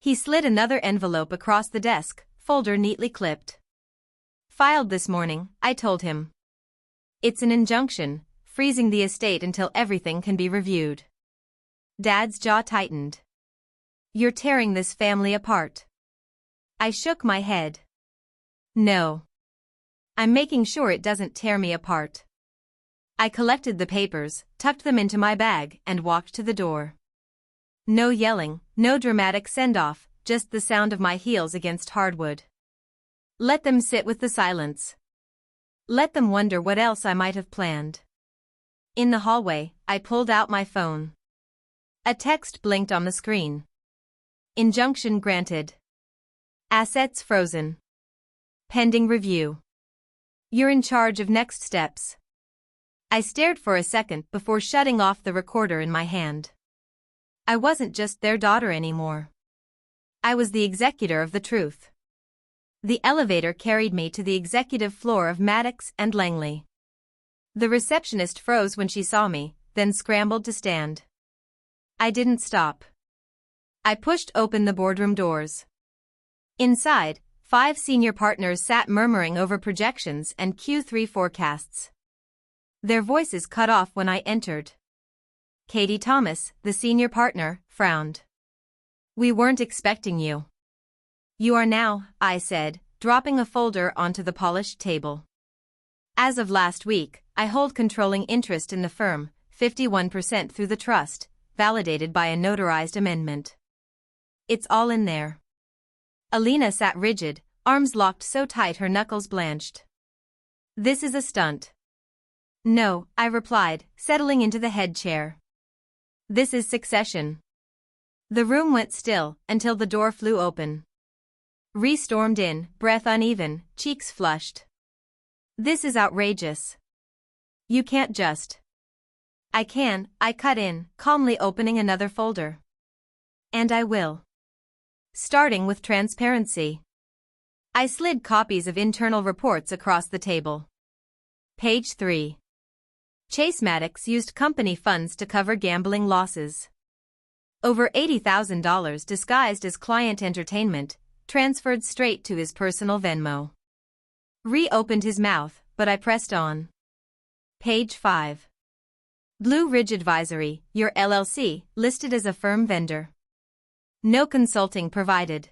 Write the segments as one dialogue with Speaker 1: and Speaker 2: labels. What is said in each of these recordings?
Speaker 1: He slid another envelope across the desk, folder neatly clipped. Filed this morning, I told him. It's an injunction, freezing the estate until everything can be reviewed. Dad's jaw tightened. You're tearing this family apart. I shook my head. No. I'm making sure it doesn't tear me apart. I collected the papers, tucked them into my bag, and walked to the door. No yelling, no dramatic send-off, just the sound of my heels against hardwood. Let them sit with the silence. Let them wonder what else I might have planned. In the hallway, I pulled out my phone. A text blinked on the screen. Injunction granted. Assets frozen. Pending review. You're in charge of next steps. I stared for a second before shutting off the recorder in my hand. I wasn't just their daughter anymore. I was the executor of the truth. The elevator carried me to the executive floor of Maddox and Langley. The receptionist froze when she saw me, then scrambled to stand. I didn't stop. I pushed open the boardroom doors. Inside, 5 senior partners sat murmuring over projections and Q3 forecasts. Their voices cut off when I entered. Katie Thomas, the senior partner, frowned. We weren't expecting you. You are now, I said, dropping a folder onto the polished table. As of last week, I hold controlling interest in the firm, 51% through the trust, validated by a notarized amendment. It's all in there. Alina sat rigid, arms locked so tight her knuckles blanched. This is a stunt. No, I replied, settling into the head chair. This is succession. The room went still until the door flew open. Ree stormed in, breath uneven, cheeks flushed. This is outrageous. You can't just. I can, I cut in, calmly opening another folder. And I will. Starting with transparency. I slid copies of internal reports across the table. Page 3. Chase Maddox used company funds to cover gambling losses. Over $80,000 disguised as client entertainment, transferred straight to his personal Venmo. Reopened his mouth, but I pressed on. Page 5. Blue Ridge Advisory, your LLC, listed as a firm vendor. No consulting provided.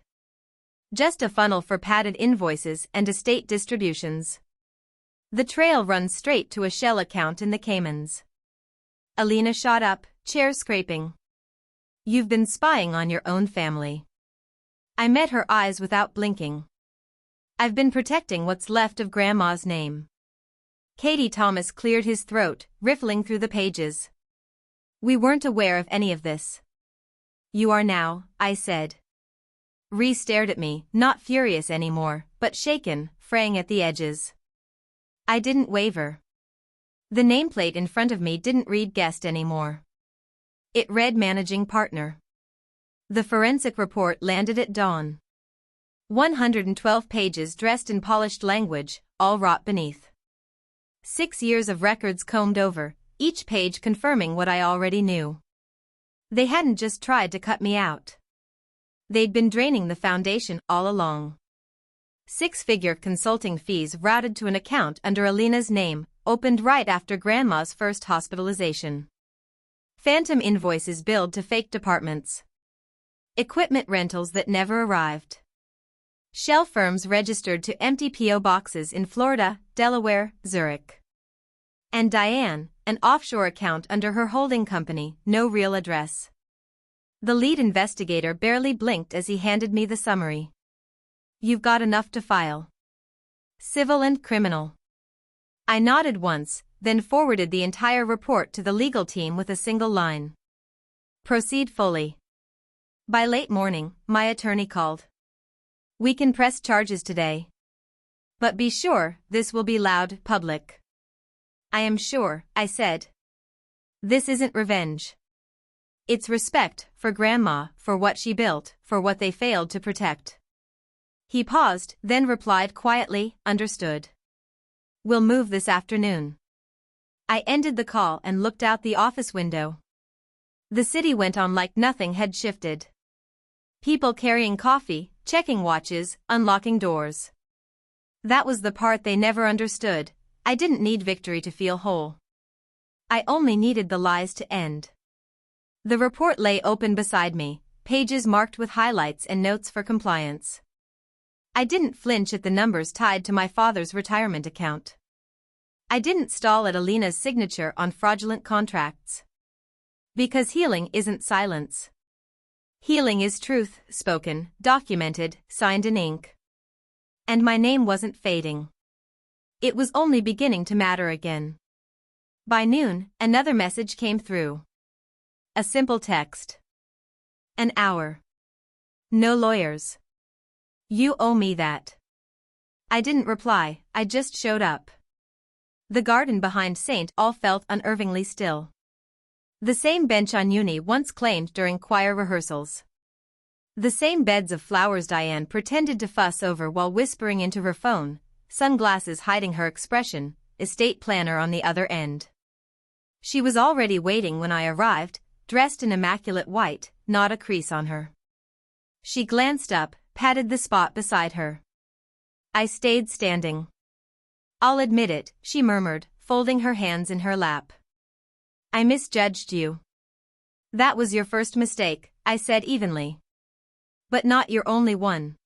Speaker 1: Just a funnel for padded invoices and estate distributions. The trail runs straight to a shell account in the Caymans. Alina shot up, chair scraping. You've been spying on your own family. I met her eyes without blinking. I've been protecting what's left of Grandma's name. Katie Thomas cleared his throat, riffling through the pages. We weren't aware of any of this. You are now, I said. Ree stared at me, not furious anymore, but shaken, fraying at the edges. I didn't waver. The nameplate in front of me didn't read guest anymore. It read managing partner. The forensic report landed at dawn. 112 pages dressed in polished language, all wrought beneath. 6 years of records combed over, each page confirming what I already knew. They hadn't just tried to cut me out. They'd been draining the foundation all along. 6-figure consulting fees routed to an account under Alina's name, opened right after Grandma's first hospitalization. Phantom invoices billed to fake departments. Equipment rentals that never arrived. Shell firms registered to empty P.O. boxes in Florida, Delaware, Zurich. And Diane, an offshore account under her holding company, no real address. The lead investigator barely blinked as he handed me the summary. You've got enough to file. Civil and criminal. I nodded once, then forwarded the entire report to the legal team with a single line. Proceed fully. By late morning, my attorney called. We can press charges today. But be sure, this will be loud, public. I am sure, I said. This isn't revenge. It's respect for Grandma, for what she built, for what they failed to protect. He paused, then replied quietly, understood. We'll move this afternoon. I ended the call and looked out the office window. The city went on like nothing had shifted. People carrying coffee, checking watches, unlocking doors. That was the part they never understood. I didn't need victory to feel whole. I only needed the lies to end. The report lay open beside me, pages marked with highlights and notes for compliance. I didn't flinch at the numbers tied to my father's retirement account. I didn't stall at Alina's signature on fraudulent contracts. Because healing isn't silence. Healing is truth, spoken, documented, signed in ink. And my name wasn't fading. It was only beginning to matter again. By noon, another message came through. A simple text. An hour. No lawyers. You owe me that. I didn't reply, I just showed up. The garden behind St. All felt unnervingly still. The same bench on uni once claimed during choir rehearsals. The same beds of flowers Diane pretended to fuss over while whispering into her phone, sunglasses hiding her expression, estate planner on the other end. She was already waiting when I arrived, dressed in immaculate white, not a crease on her. She glanced up, patted the spot beside her. I stayed standing. I'll admit it, she murmured, folding her hands in her lap. I misjudged you. That was your first mistake, I said evenly. But not your only one.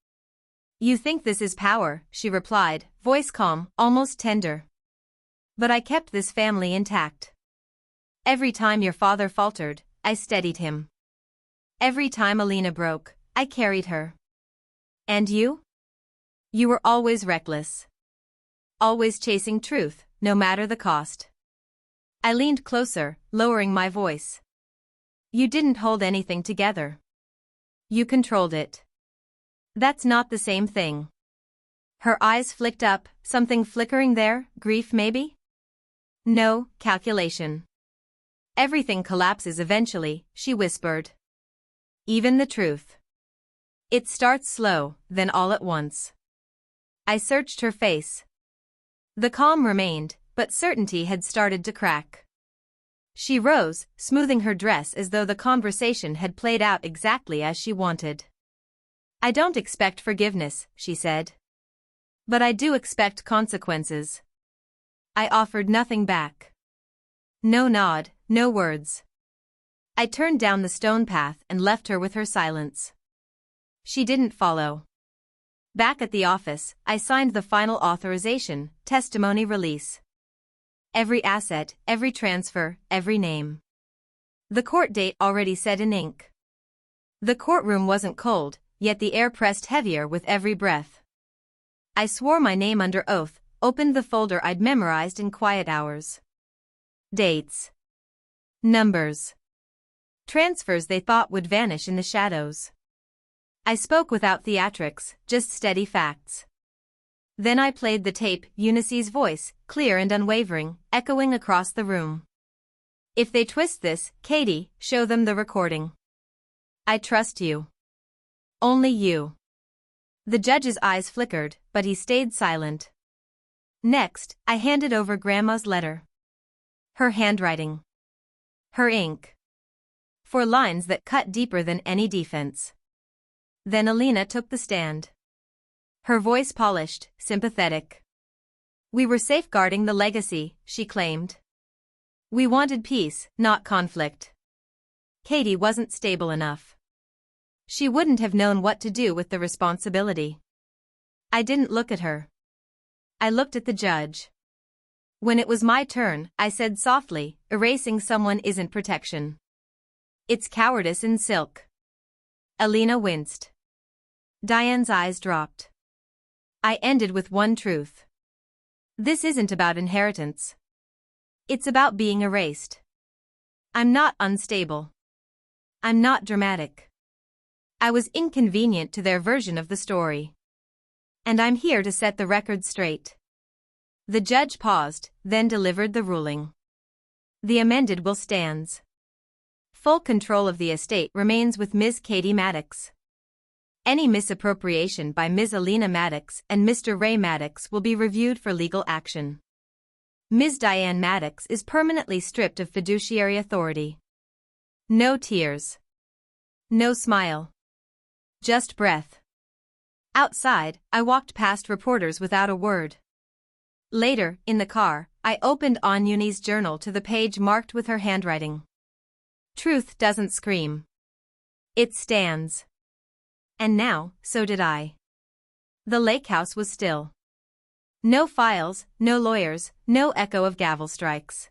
Speaker 1: You think this is power, she replied, voice calm, almost tender. But I kept this family intact. Every time your father faltered, I steadied him. Every time Alina broke, I carried her. And you? You were always reckless. Always chasing truth, no matter the cost. I leaned closer, lowering my voice. You didn't hold anything together. You controlled it. That's not the same thing. Her eyes flicked up, something flickering there, grief maybe? No, calculation. Everything collapses eventually, she whispered. Even the truth. It starts slow, then all at once. I searched her face. The calm remained, but certainty had started to crack. She rose, smoothing her dress as though the conversation had played out exactly as she wanted. I don't expect forgiveness, she said. But I do expect consequences. I offered nothing back. No nod, no words. I turned down the stone path and left her with her silence. She didn't follow. Back at the office, I signed the final authorization, testimony release. Every asset, every transfer, every name. The court date already set in ink. The courtroom wasn't cold, yet the air pressed heavier with every breath. I swore my name under oath, opened the folder I'd memorized in quiet hours. Dates. Numbers. Transfers they thought would vanish in the shadows. I spoke without theatrics, just steady facts. Then I played the tape, Eunice's voice, clear and unwavering, echoing across the room. If they twist this, Katie, show them the recording. I trust you. Only you. The judge's eyes flickered, but he stayed silent. Next, I handed over Grandma's letter. Her handwriting. Her ink. 4 lines that cut deeper than any defense. Then Alina took the stand. Her voice polished, sympathetic. We were safeguarding the legacy, she claimed. We wanted peace, not conflict. Katie wasn't stable enough. She wouldn't have known what to do with the responsibility. I didn't look at her. I looked at the judge. When it was my turn, I said softly, erasing someone isn't protection. It's cowardice in silk. Alina winced. Diane's eyes dropped. I ended with one truth. This isn't about inheritance. It's about being erased. I'm not unstable. I'm not dramatic. I was inconvenient to their version of the story. And I'm here to set the record straight. The judge paused, then delivered the ruling. The amended will stands. Full control of the estate remains with Ms. Katie Maddox. Any misappropriation by Ms. Alina Maddox and Mr. Ray Maddox will be reviewed for legal action. Ms. Diane Maddox is permanently stripped of fiduciary authority. No tears. No smile. Just breath. Outside, I walked past reporters without a word. Later, in the car, I opened Anyuni's journal to the page marked with her handwriting. Truth doesn't scream. It stands. And now, so did I. The lake house was still. No files, no lawyers, no echo of gavel strikes.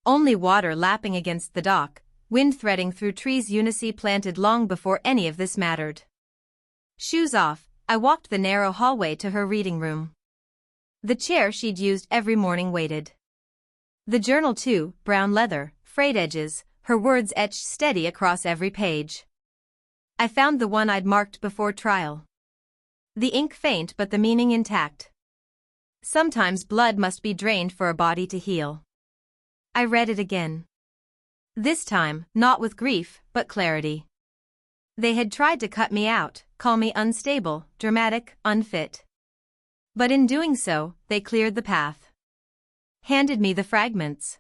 Speaker 1: Only water lapping against the dock, wind threading through trees Eunice planted long before any of this mattered. Shoes off, I walked the narrow hallway to her reading room. The chair she'd used every morning waited. The journal too, brown leather, frayed edges, her words etched steady across every page. I found the one I'd marked before trial. The ink faint but the meaning intact. Sometimes blood must be drained for a body to heal. I read it again. This time, not with grief, but clarity. They had tried to cut me out, call me unstable, dramatic, unfit. But in doing so, they cleared the path. Handed me the fragments.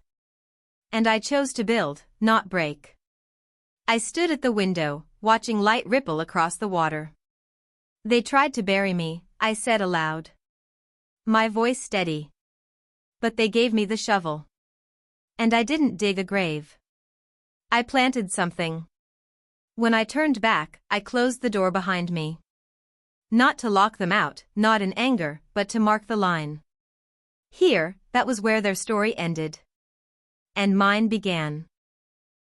Speaker 1: And I chose to build, not break. I stood at the window, watching light ripple across the water. They tried to bury me, I said aloud. My voice steady. But they gave me the shovel. And I didn't dig a grave. I planted something. When I turned back, I closed the door behind me. Not to lock them out, not in anger, but to mark the line. Here, that was where their story ended. And mine began.